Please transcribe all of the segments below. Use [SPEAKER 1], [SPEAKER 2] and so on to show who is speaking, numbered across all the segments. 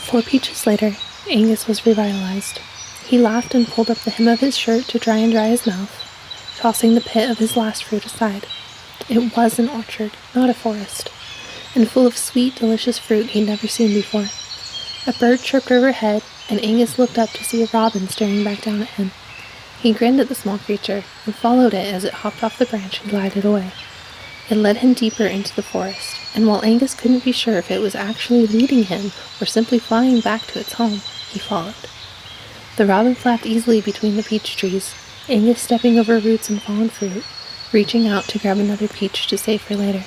[SPEAKER 1] 4 peaches later, Angus was revitalized. He laughed and pulled up the hem of his shirt to try and dry his mouth, tossing the pit of his last fruit aside. It was an orchard, not a forest, and full of sweet, delicious fruit he'd never seen before. A bird chirped overhead, and Angus looked up to see a robin staring back down at him. He grinned at the small creature and followed it as it hopped off the branch and glided away. It led him deeper into the forest, and while Angus couldn't be sure if it was actually leading him or simply flying back to its home, he followed. The robin flapped easily between the peach trees, Angus stepping over roots and fallen fruit, reaching out to grab another peach to save for later.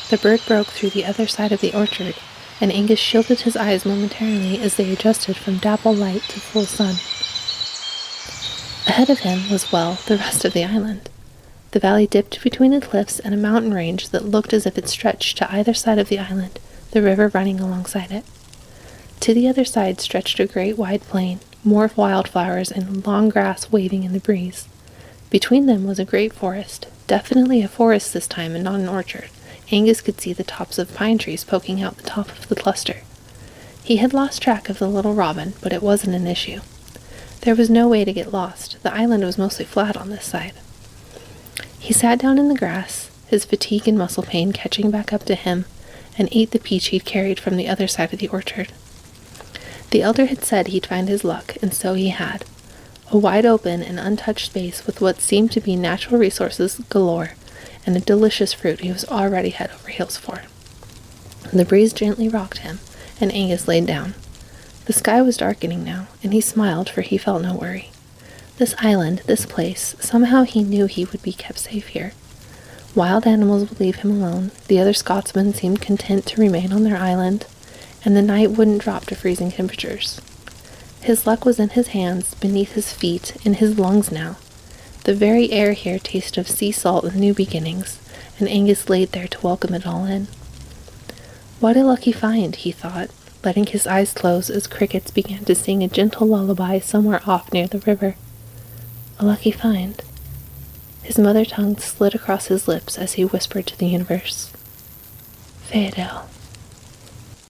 [SPEAKER 1] The bird broke through the other side of the orchard, and Angus shielded his eyes momentarily as they adjusted from dapple light to full sun. Ahead of him was, well, the rest of the island. The valley dipped between the cliffs and a mountain range that looked as if it stretched to either side of the island, the river running alongside it. To the other side stretched a great wide plain, more wildflowers and long grass waving in the breeze. Between them was a great forest, definitely a forest this time and not an orchard. Angus could see the tops of pine trees poking out the top of the cluster. He had lost track of the little robin, but it wasn't an issue. There was no way to get lost. The island was mostly flat on this side. He sat down in the grass, his fatigue and muscle pain catching back up to him, and ate the peach he'd carried from the other side of the orchard. The elder had said he'd find his luck, and so he had. A wide open and untouched space with what seemed to be natural resources galore, and a delicious fruit he was already head over heels for. The breeze gently rocked him, and Angus laid down. The sky was darkening now, and he smiled, for he felt no worry. This island, this place, somehow he knew he would be kept safe here. Wild animals would leave him alone, the other Scotsmen seemed content to remain on their island, and the night wouldn't drop to freezing temperatures. His luck was in his hands, beneath his feet, in his lungs now. The very air here tasted of sea salt and new beginnings, and Angus laid there to welcome it all in. What a lucky find, he thought, letting his eyes close as crickets began to sing a gentle lullaby somewhere off near the river. A lucky find. His mother tongue slid across his lips as he whispered to the universe, Faedel.